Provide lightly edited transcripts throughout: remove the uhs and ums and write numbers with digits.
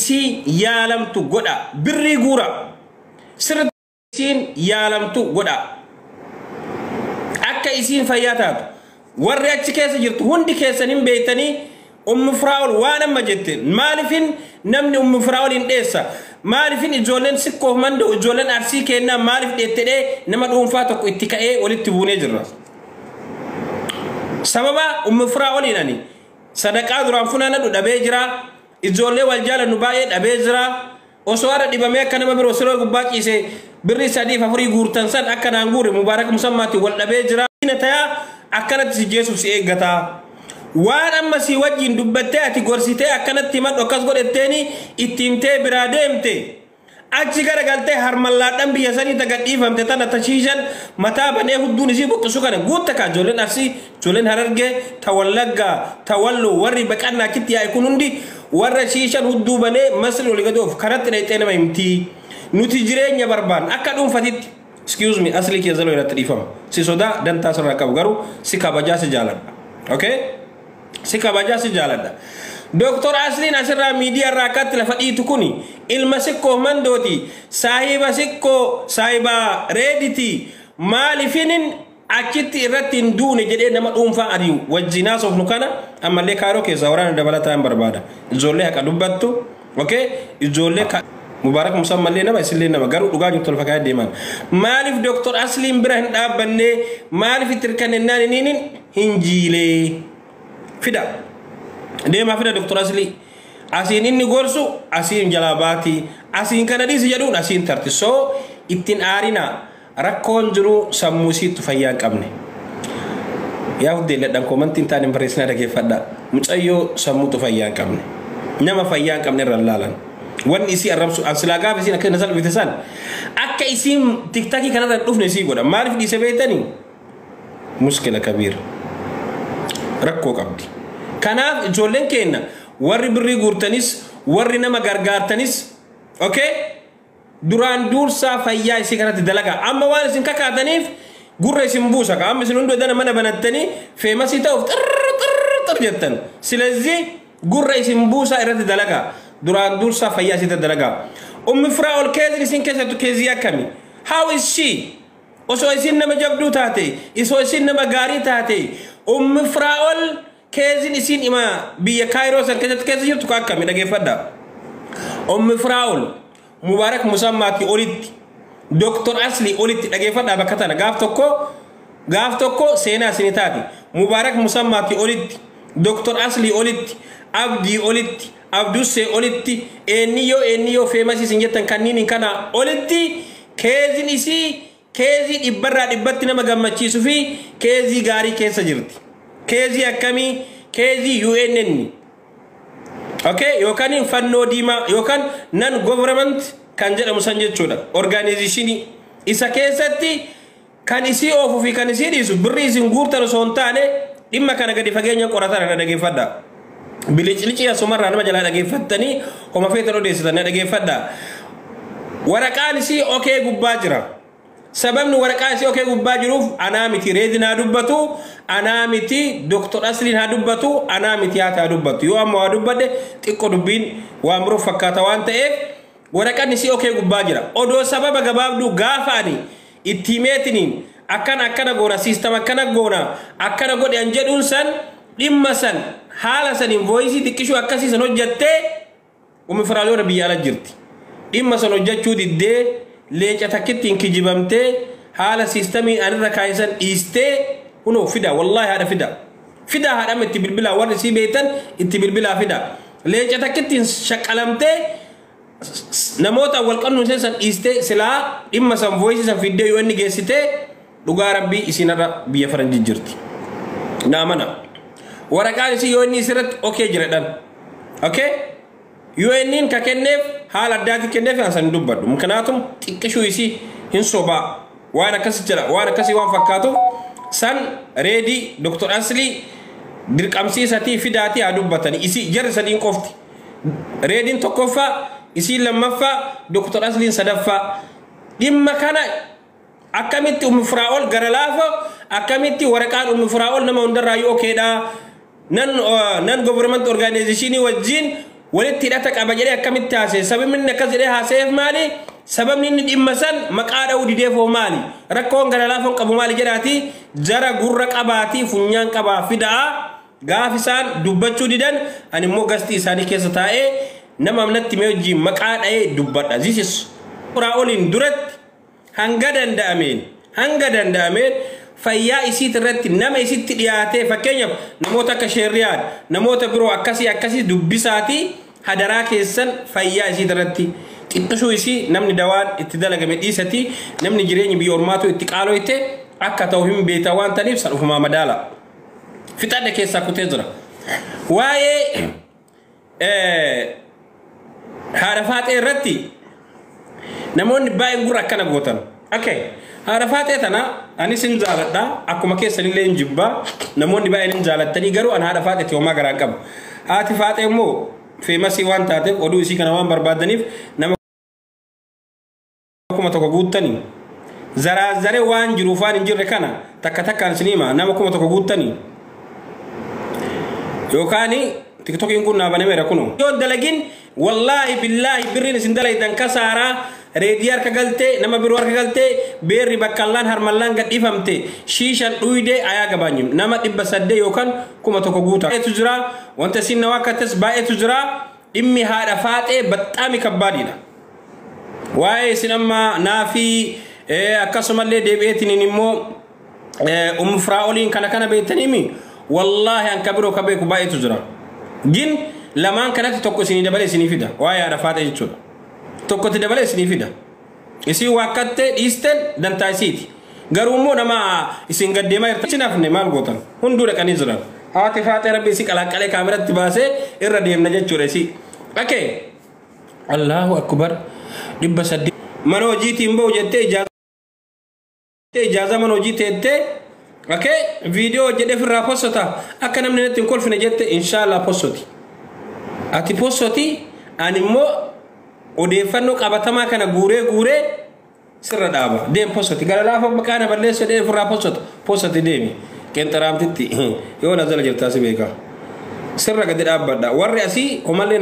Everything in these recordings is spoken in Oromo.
isi yaalamtu godha birrii guura sirriitti isiin yaalamtu godha akka isiin fayyaa taatu warri achi keessa jirtu hundi keessan hin beeytanii Firaa'ol waan amma jette maalifin namni Firaa'olin dheessa maalifin ijoolleen sikkoof manda'u ijoolleen arsii kennaa maalif dheettedhee nama dhuunfaa tokko itti ka'ee walitti buunee jirra sababa Firaa'olin ani sadaqaa duraan funaanadhu dhabee jira ijoollee wal jaalannu baay'ee dhabee jira osoo ara dhibamee akka nama biroo siroo gubbaa ciise birri sadiif afurii guurtan san akka naan guure mubaarak musammaatti wal dhabee jira tayaa akkanatti si jeesuuf si eeggataa waan amma si wajjin dubbattee ati gorsitee akkanatti himadhu akkas godhetteeni ittiimtee biraa deemte achi garagaltee harmallaadhaan biyya sanii tagadhiifamte tana tashiishan mataa banee hudduun isii buqqisu kana guutta kaa ijoolleen arsii ijoolleen harargee ta wallaggaa ta walloo warri baqannaa kitti yaa'e kun hundi warra shiishan hudduu banee masli oli gadoof kanatti dhayxee nama himtii nuti jireenya barbaan akka dhuunfatitti excuse me asli kee zaloo irratti dhiifama si sodaa dantaa sirraa qabu garuu si kabajaa si jaaladha okay si kabajaa si jaaladha Dr. Aslin asirraa miidiyaa irraa akkatti lafa dhiitu kuni ilma sikkoo mandooti saahiba sikkoo saahiba reediti maalifinin achitti irratti hin duune jedhee nama dhuunfaa adi'u wajjinaa sofnu kana ammallee kaaroo keessaa waraana dabalataa hin barbaada ijoollee haqa dubbattu okay ijoollee mubaarak musammallee nama isillee nama garuu dhugaa jirtu lafa kaayee deeman maalif Dr. Aslin bira hin dhaabbanne maalif itti hirkannennaan iniinin hin jiilee fida deemaa fida Dr. Asli asiin inni gorsu asiin jalaabaati asiin kana dhiisi jedhuun asiin tarti soo ittiin aarina rakkoon jiru sammuu isiitu fayyaa hin qabne yaa huddeelledhaan koomantiin taan hin barreessinaa dhageeffadha mucayyoo sammuutu fayyaa hin qabne nama fayyaa hin qabne irra laalan wanni isii arrabsu ansilaa gaafa isiin akka nasalbite san akka isiin tiktakii kanarra hin dhufne isii godha maaliif dhiise beeytanii muskila kabiir rakkoo qabdi kanaaf ijoolleen keenya warri birrii guurtanis warri nama gargaartanis okay duraan duursaa fayyaa isii kanatti dalagaa amma waan isin kakaataniif gurra isin buusa ka amma isin hunduu dana mana banattanii feemasii ta'uuf xirr jettan silazii gurra isin buusaa irratti dalagaa duraan duursaa fayyaa isii dalagaa Firaa'ol keezin isin keessattu keezii akkami how is she osoo isin nama jabduu taate osoo isin nama gaarii taate Firaa'ol keezin isin ima biyya Kaayiroo san keessatti keessa jirtu ka akkami dhageeffadha Firaa'ol mubaarak musammaatti olitti Dr. Asli olitti dhageeffadha bakka tana gaaf tokko seenaa isinii taati mubaarak musammaatti olitti Dr. Asli olitti abdii olitti abdussee olitti eenniyyoo feemasii isin jettan kanniin kana olitti keezin isii keezii dhibbarraa dhibbatti nama gammachiisuu fi keezii gaarii keessa jirti keezii akkamii keezii UNN okay yookaan fannoo diimaa yookaan non government kan jedhamu san jechuudha organization isa keessatti kan isii oofuu fi kan isii dhiisu birri isin guurtan osoo hin taane dhimma kana gadi fageenya qoratan irra dhageeffadha bilicilici asumarraa nama jalaa dhageeffattanii homa feetan odeessitan dhageeffadha waraqaan isii okay gubbaa jira sababni waraqaa isii okay gubbaa jiruuf anaa miti reedin haa dubbatu anaa miti Dr. Aslin haa dubbatu anaa miti haa dubbatu yoo amma waa dubbadde xiqqoo dubbiin waan biroo fakkaata waan ta'eef waraqaan isii okay gubbaa jira odoo sababa gabaabduu gaafa ani itti himeetiniin akkana goona siistama akkana godhe an jedhuun san dhimma san haala saniin voiisii xiqqishuu akkasii san hojjattee Firaa'ol biyya ala jirti dhimma san hojjachuu diddee leenca takkittiin kijibamtee haala siistamii anirra kaayisan dhiistee kunoo fida wallaahi haadha fida haadhama itti bilbilaa warri sii beeytan itti bilbilaa fida leenca takkittiin shaqqalamtee namoota wal qabnuun san dhiistee silaa dhimma san voiisii san fiddee yoo inni geessitee dhugaa rabbii isinarra biyya faranjii jirti naamana waraqaan isii yoo inni isirratti okay jiradhan okay UNN ka kenneef haala addaati kenneef an san dubbadhu muknaatum xiqqishuu isii hin sobaa waan akkasii jira waan akkasii waan fakkaatu san reedi Dr. Asli dirqamsiisatii fidaatii haa dubbatanii isii jarri sadiin qofti reediin tokkoffaa isii lammaffaa Dr. Aslin sadaffaa dhimma kana akkamitti Firaa'ol gara laafa akkamitti waraqaan Firaa'ol nama hundarraa yoo okeedha nan government organization wajjin ولت تلاتك أبجري كم التاسع سبب من كذا هاسيف مالي سبب من إمسان مقارا وديفو مالي ركون قال لا فون كابو مالي جراتي جرا غرق أباتي فنيان كابا فدا غافسان دبتشو ديدن أنا مو قصدي ساني كيسة تاي نما منت ميوجي مقارا أي دبت أزيس فراولين درت هنغدن دامين فيا إسيت رت نما إسيت دياته فكينيا نموتا كشريان نموتا برو أكاسي دبساتي هدراك إنسان فيا إسيت رتي تشو إسي نمني دوان اتدلق من إيستي نمني جريني بيورماتو اتقالو إتي أكا توهم بيتوان تنيف سنفما مدالا فتادة كيسا كتزرا واي هارفات رتي نمون باين غورا كان غوتن اوكي هارفات تنا اني سنزالتا اكو مكي سلين جبا نمون باين زالتني غرو ان هارفات يوما غراكم هاتفات مو في مسي وان تاتي ودو سي كان وان بربادنيف نم كما تو غوتني زرا زري وان جروفان انجر كانا تك تك سنيما نم كما تو غوتني يوكاني تيك توك يكون نابني ميرا كونو يون دلغين والله بالله برين سندلا إذا كسارا ريديار كغلتي نما بروار كغلتي بيري بكالان هرمالان قد إفهمتي شيشان ويدي آيا غبانيم نما تبسد يوكان كما تكوغوتا تجرا وانت سين نواكتس باي تجرا إمي هذا فاتي بطامي كبادينا واي سينما نافي أكاسم اللي ديبئتني نمو فراولين كان بيتنيمي والله أن كبرو كبيكو باي تجرا جن lamaan kanatti tokko isinii dabalee isinii fida waa yaada faata jechuudha tokkotti dabalee isinii fida isin wakkattee dhiisten dantaa isiiti garuu immoo nama isin gaddeemaa jirtan isin hafne maal gootan hunduu dhaqanii jiran haati faatee rabbi isi qalaqqalee kaameratti baasee irra deemna jechuudha isi okay allahu akbar dhibba sadii mana hojiitiin bahu jettee ijaaza mana hojii teettee okay viidiyoo jedhee firraa postota akka namni natti hin kolfine jette inshallah postoti ati postoti animmo odeeffannoo qabatamaa kana guuree sirra dhaaba deem postoti gara laafa maqaana balleessoo deem firraa postoti deemi qenxaraamtitti yoo nazala jirtaa si beekaa sirra gadi dhaabbadha warri asii omallee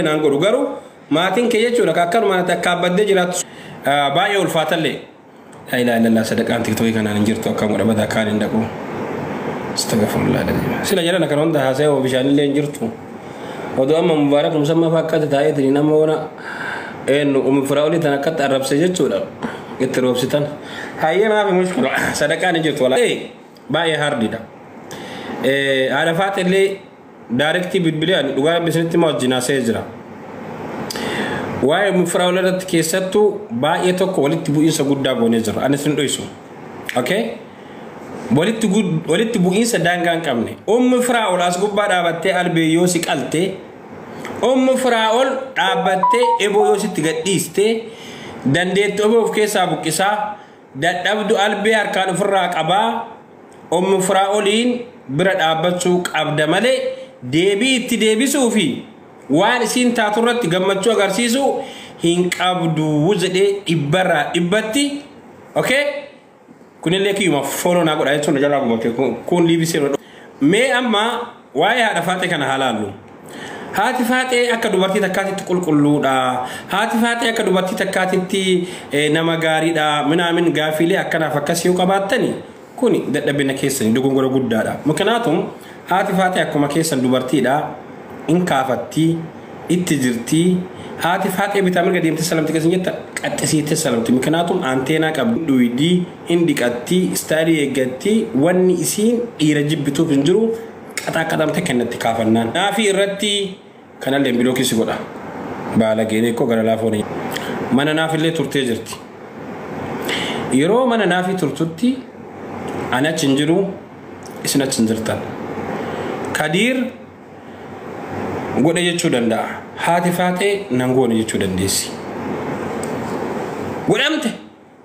naan godhu garuu maatiin kee jechuudha akkanuma takka abbadde jiraatu baay'ee ulfaatallee la ilaha illallah sadaqaan tiktokii kanaan hin jirtu akkam godha badaa kaan hin dhaqu astaghfirullah sila jedhana kan hunda haasa'ee oo bishaanillee hin jirtu ودو أما مبارك مسمى فكرت تايتني نمونا إنه فراولي تنكت الرب سجدتولا يتروب ستان هاي ما في مشكلة صدقان جت ولا باي هاردي دا على فات اللي دايركتي بالبليان دوغا بسنتي ما جناسة جرا واي مفراولة كيساتو باي توك ولد تبو إنسا قد بونيزر أنا سندويسو أوكي ولد تبو إنسا دانغان كامني فراولة أسقوب بعد أبتة ألبي يوسك ألتة فراول أبتة إبو يوسك تغديستة دندت أبو كيسا بكيسا دابدو ألبي أركان فراك أبا فراولين برد أبتسوك أبدا مالي ديبي سوفي وان سين تاتورت تغمتشو أغارسيسو هنك أبدو وزده إبتي أوكي كوني لكي يوم فولو ناقود أيضا نجرب كون ليبي سيرو مي أما واي هذا فاتي كان حلالو هاتي فاتي أكدو برتي تكاتي تقول كلو دا هاتي فاتي أكدو برتي تكاتي تي نمغاري دا من غافلي أكنا فكسيو كباتني كوني دبنا كيسن دوغون غورو غودا دا مكناتهم هاتي فاتي أكما كيسن دو برتي دا إن كافتي اتجرتي هاتي فاتي بتعمل قديم تسلم تكسين جتا أتسي تسلم تمكناتهم أنتينا كبدويدي إنديك أتي ستاري يجتي واني إسين إيرجب بتو بنجرو كتام تكنت تكافنان نافي رتي كان اللي بلوكي سيقولا بالا جيني كو غرا لافوني مانا نافي اللي ترتي جرتي يرو مانا نافي ترتوتي أنا تنجرو إسنا تنجرتان كدير غودا يچو دندا هاتي فاتي نانغوني يچو دنديسي غودامته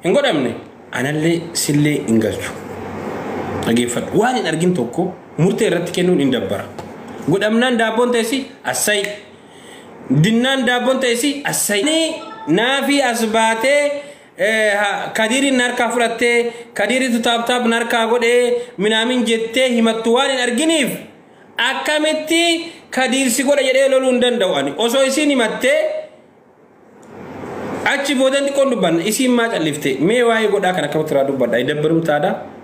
غودامني انا اللي سلي انغالچو اگيفت واني نرغين توكو مرتي رتكنون اندبر غودامنان دابون تيسي اساي دينان دابون تيسي اساي نافي اسباتي كديري ناركا فراتي كديري تتاب ناركا غودي منامين جتي همتواني نرغينيف أكملتي kadir si goda jede lolun dan dawani oso isini matte achi bodan di kondu ban isim ma lifte me wahi goda kana kawtra du badai dabbarum tada